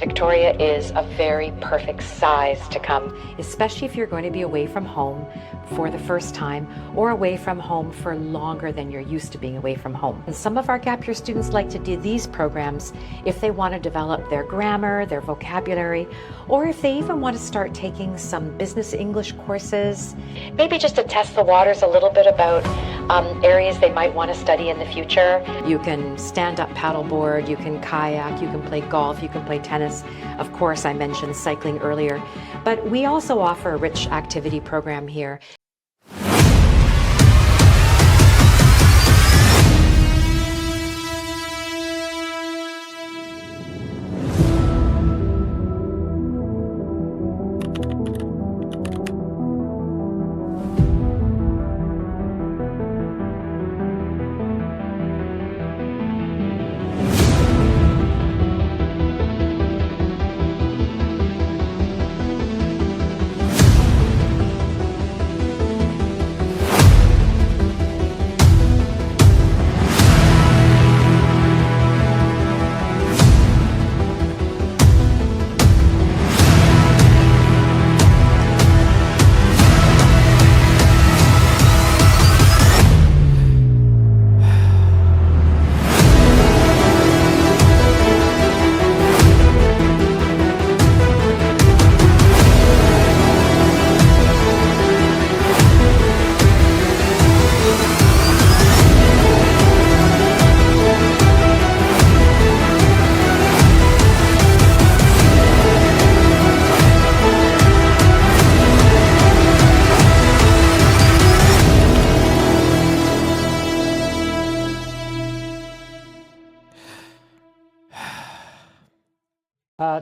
Victoria is a very perfect size to come, especially if you're going to be away from home for the first time or away from home for longer than you're used to being away from home. And some of our gap year students like to do these programs if they want to develop their grammar, their vocabulary, or if they even want to start taking some business English courses, maybe just to test the waters a little bit about areas they might want to study in the future. You can stand-up paddleboard, you can kayak, you can play golf, you can play tennis. Of course, I mentioned cycling earlier, but we also offer a rich activity program here.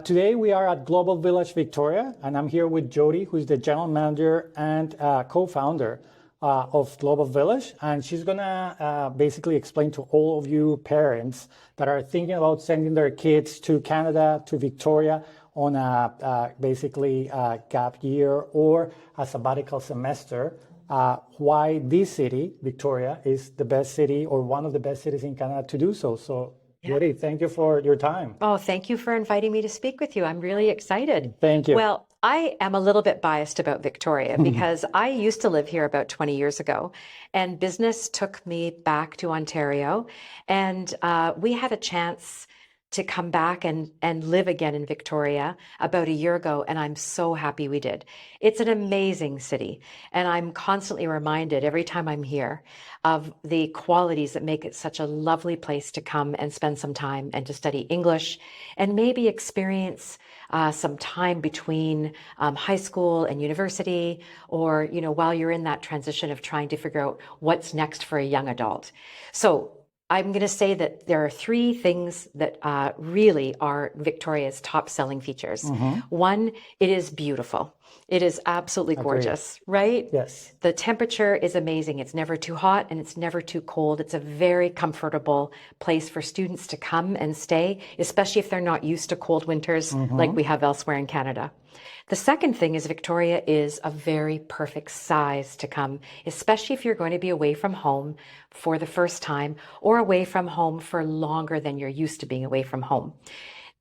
Today we are at Global Village Victoria, and I'm here with Jody, who's the general manager and co-founder of Global Village, and she's gonna basically explain to all of you parents that are thinking about sending their kids to Canada, to Victoria, on a basically gap year or a sabbatical semester, why this city, Victoria, is the best city or one of the best cities in Canada to do so. So Jody, thank you for your time. Oh, thank you for inviting me to speak with you. I'm really excited. Thank you. Well, I am a little bit biased about Victoria because I used to live here about 20 years ago, and business took me back to Ontario, and we had a chance to come back and live again in Victoria about a year ago, and I'm so happy we did. It's an amazing city, and I'm constantly reminded every time I'm here of the qualities that make it such a lovely place to come and spend some time and to study English and maybe experience some time between high school and university, or while you're in that transition of trying to figure out what's next for a young adult. So I'm going to say that there are three things that really are Victoria's top selling features. One, it is beautiful. It is absolutely gorgeous, right? Yes. The temperature is amazing. It's never too hot and it's never too cold. It's a very comfortable place for students to come and stay, especially if they're not used to cold winters like we have elsewhere in Canada. The second thing is Victoria is a very perfect size to come, especially if you're going to be away from home for the first time or away from home for longer than you're used to being away from home.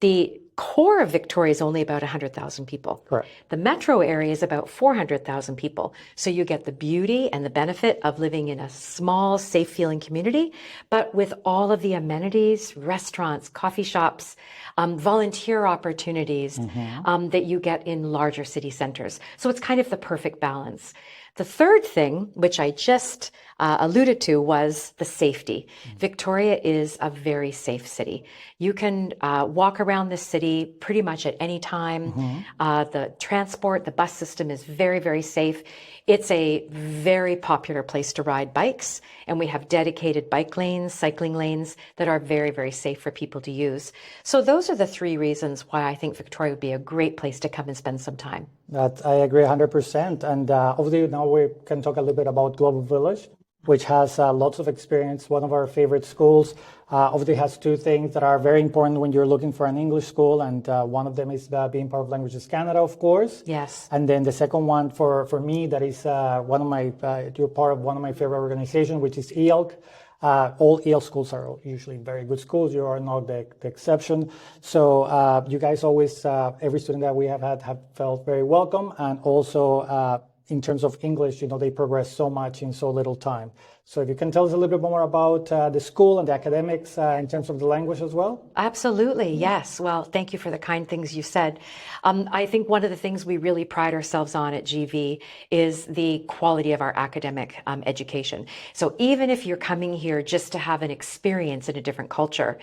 The core of Victoria is only about 100,000 people. Correct. The metro area is about 400,000 people. So you get the beauty and the benefit of living in a small, safe-feeling community, but with all of the amenities, restaurants, coffee shops, volunteer opportunities that you get in larger city centers. So it's kind of the perfect balance. The third thing, which I just alluded to, was the safety. Victoria is a very safe city. You can walk around this city pretty much at any time. The transport, the bus system is very, very safe. It's a very popular place to ride bikes, and we have dedicated bike lanes, cycling lanes that are very, very safe for people to use. So those are the three reasons why I think Victoria would be a great place to come and spend some time. That I agree 100%. And obviously now we can talk a little bit about Global Village, which has lots of experience. One of our favorite schools obviously has two things that are very important when you're looking for an English school. And one of them is being part of Languages Canada, of course. Yes. And then the second one for me, that is you're part of one of my favorite organizations, which is ELK. All EL schools are usually very good schools. You are not the exception. So you guys always, every student that we have had have felt very welcome. And also in terms of English, they progress so much in so little time. So if you can tell us a little bit more about the school and the academics in terms of the language as well. Absolutely, yes. Well, thank you for the kind things you said. I think one of the things we really pride ourselves on at GV is the quality of our academic education. So even if you're coming here just to have an experience in a different culture,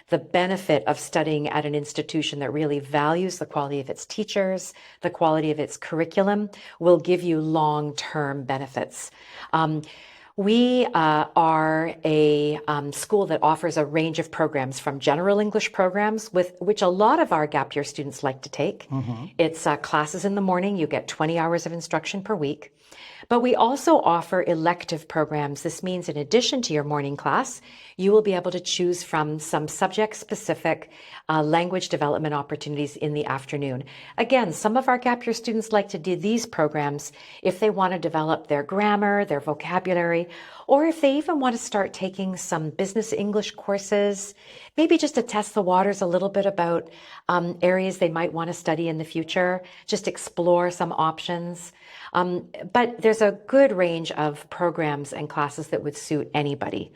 the benefit of studying at an institution that really values the quality of its teachers, the quality of its curriculum, will give you long-term benefits. We are a school that offers a range of programs, from general English programs, which a lot of our gap year students like to take. It's classes in the morning. You get 20 hours of instruction per week. But we also offer elective programs. This means in addition to your morning class, you will be able to choose from some subject-specific language development opportunities in the afternoon. Again, some of our gap year students like to do these programs if they want to develop their grammar, their vocabulary, or if they even want to start taking some business English courses, maybe just to test the waters a little bit about areas they might want to study in the future, just explore some options. But there's a good range of programs and classes that would suit anybody,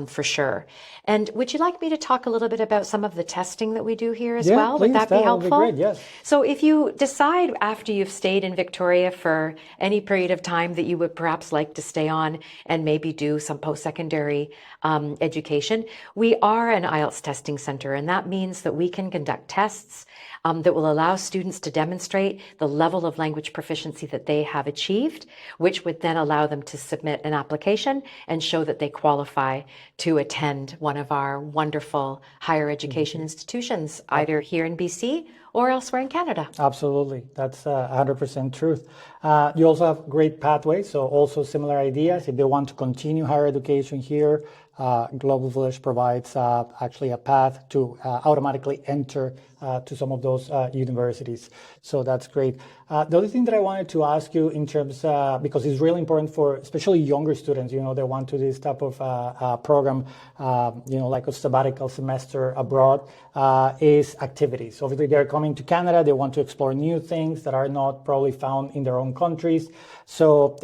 for sure. And would you like me to talk a little bit about some of the testing that we do here as well? Please, would that be helpful? Would be great, yes. So if you decide after you've stayed in Victoria for any period of time that you would perhaps like to stay on and maybe do some post-secondary education, we are an IELTS testing center, and that means that we can conduct tests that will allow students to demonstrate the level of language proficiency that they have achieved, which would then allow them to submit an application and show that they qualify to attend one of our wonderful higher education institutions, either here in BC or elsewhere in Canada. Absolutely. That's 100% truth. You also have great pathways, so also similar ideas. If they want to continue higher education here, Global Village provides actually a path to automatically enter to some of those universities. So that's great. The other thing that I wanted to ask you in terms, because it's really important for especially younger students, they want to do this type of program, like a sabbatical semester abroad, is activities. Obviously, they're coming to Canada. They want to explore new things that are not probably found in their own countries. So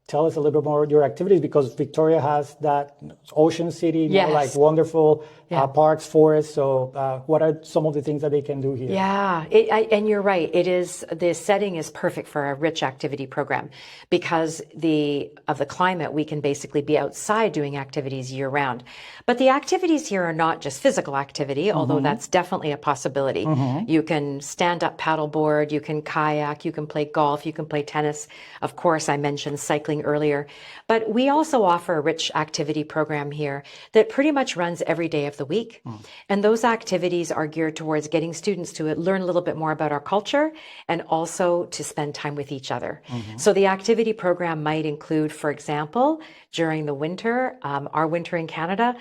tell us a little bit more your activities, because Victoria has that ocean city, yes. like wonderful parks, forests. So what are some of the things that they can do here? Yeah, and you're right. The setting is perfect for a rich activity program because of the climate. We can basically be outside doing activities year round. But the activities here are not just physical activity, although that's definitely a possibility. You can stand up paddleboard, you can kayak, you can play golf, you can play tennis. Of course, I mentioned cycling earlier, but we also offer a rich activity program here that pretty much runs every day of the week. And those activities are geared towards getting students to learn a little bit more about our culture and also to spend time with each other. So the activity program might include, for example, during the winter, our winter in Canada,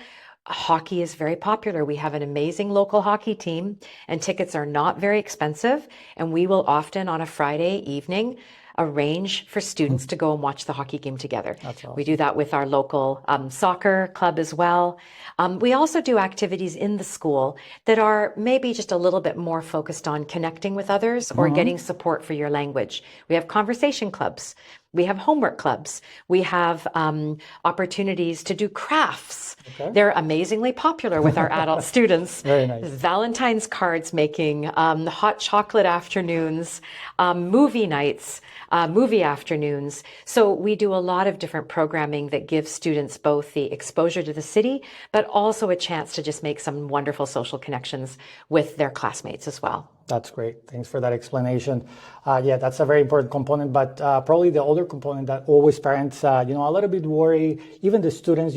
hockey is very popular. We have an amazing local hockey team and tickets are not very expensive. And we will often on a Friday evening arrange for students to go and watch the hockey game together. That's awesome. We do that with our local soccer club as well. We also do activities in the school that are maybe just a little bit more focused on connecting with others or getting support for your language. We have conversation clubs. We have homework clubs. We have opportunities to do crafts. Okay. They're amazingly popular with our adult students. Very nice. Valentine's cards making, hot chocolate afternoons, movie nights, movie afternoons. So we do a lot of different programming that gives students both the exposure to the city, but also a chance to just make some wonderful social connections with their classmates as well. That's great. Thanks for that explanation. That's a very important component, but probably the other component that always parents, a little bit worry, even the students,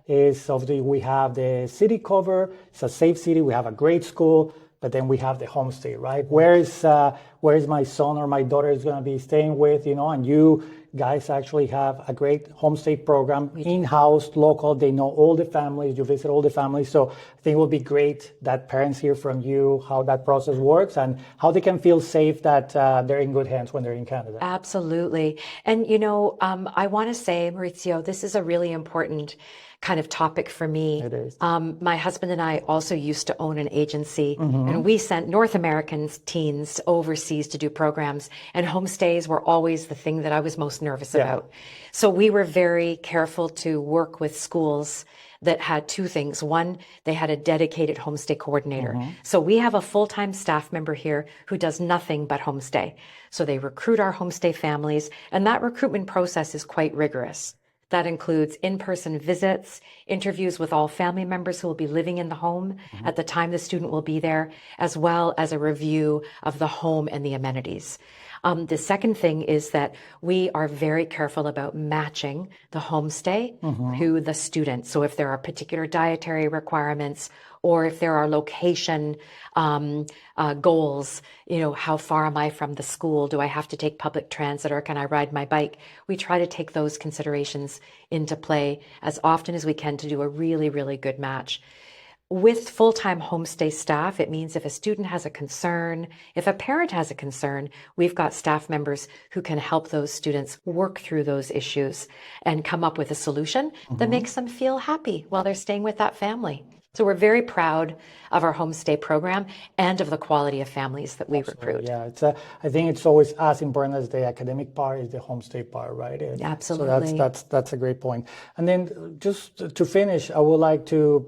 is obviously we have the city cover. It's a safe city. We have a great school, but then we have the homestay, right? Where is my son or my daughter is going to be staying with, and you guys actually have a great homestay program, in-house, local. They know all the families. You visit all the families. So I think it would be great that parents hear from you how that process works and how they can feel safe that they're in good hands when they're in Canada. Absolutely. And, I want to say, Mauricio, this is a really important kind of topic for me. It is. My husband and I also used to own an agency, and we sent North American teens overseas to do programs, and homestays were always the thing that I was most nervous about. So we were very careful to work with schools that had two things. One, they had a dedicated homestay coordinator. So we have a full-time staff member here who does nothing but homestay. So they recruit our homestay families, and that recruitment process is quite rigorous. That includes in-person visits, interviews with all family members who will be living in the home at the time the student will be there, as well as a review of the home and the amenities. The second thing is that we are very careful about matching the homestay to the student. So if there are particular dietary requirements or if there are location goals, how far am I from the school? Do I have to take public transit or can I ride my bike? We try to take those considerations into play as often as we can to do a really, really good match. With full-time homestay staff, it means if a student has a concern, if a parent has a concern, we've got staff members who can help those students work through those issues and come up with a solution that makes them feel happy while they're staying with that family. So we're very proud of our homestay program and of the quality of families that we recruit. Yeah, I think it's always as important as the academic part is the homestay part, right? Absolutely. So that's a great point. And then just to finish, I would like to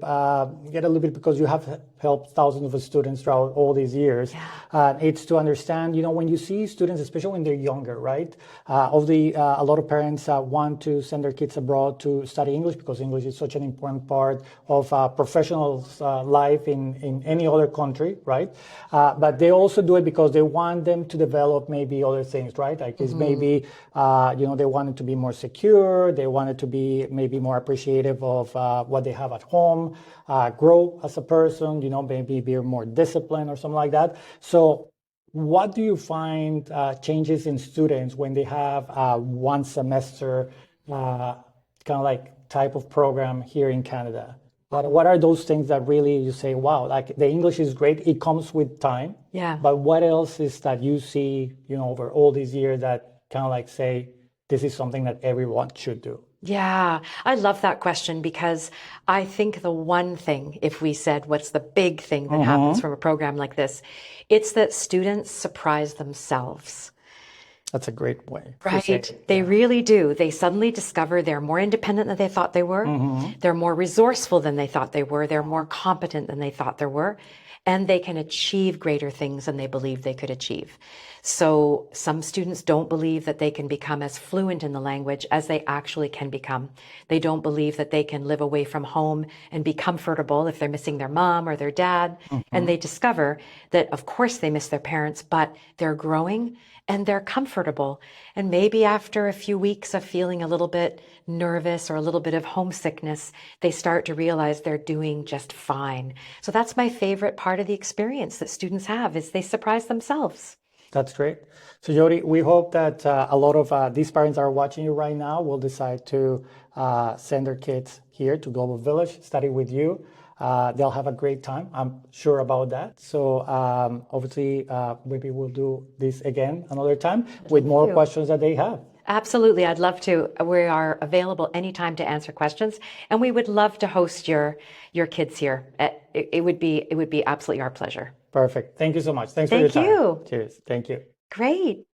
get a little bit, because you have helped thousands of students throughout all these years. It's to understand, when you see students, especially when they're younger, right? A lot of parents want to send their kids abroad to study English because English is such an important part of professional's life in any other country, right? But they also do it because they want them to develop maybe other things, right? Like it's maybe, they want it to be more secure. They want it to be maybe more appreciative of what they have at home, grow as a person, maybe be more disciplined or something like that. So what do you find changes in students when they have one semester kind of like type of program here in Canada? What are those things that really you say, wow, like the English is great, it comes with time. Yeah. But what else is that you see, over all these years that kind of like say, this is something that everyone should do? Yeah, I love that question because I think the one thing, if we said what's the big thing that happens from a program like this, it's that students surprise themselves. That's a great way. Right. They really do. They suddenly discover they're more independent than they thought they were. They're more resourceful than they thought they were. They're more competent than they thought they were. And they can achieve greater things than they believed they could achieve. So some students don't believe that they can become as fluent in the language as they actually can become. They don't believe that they can live away from home and be comfortable if they're missing their mom or their dad. And they discover that, of course, they miss their parents, but they're growing and they're comfortable. And maybe after a few weeks of feeling a little bit nervous or a little bit of homesickness, they start to realize they're doing just fine. So that's my favorite part of the experience that students have, is they surprise themselves. That's great. So Jody, we hope that a lot of these parents are watching you right now will decide to send their kids here to Global Village, study with you. They'll have a great time. I'm sure about that. So obviously, maybe we'll do this again another time with more questions that they have. Absolutely. I'd love to. We are available anytime to answer questions, and we would love to host your kids here. It would be absolutely our pleasure. Perfect. Thank you so much. Thanks for your time. Thank you. Cheers. Thank you. Great.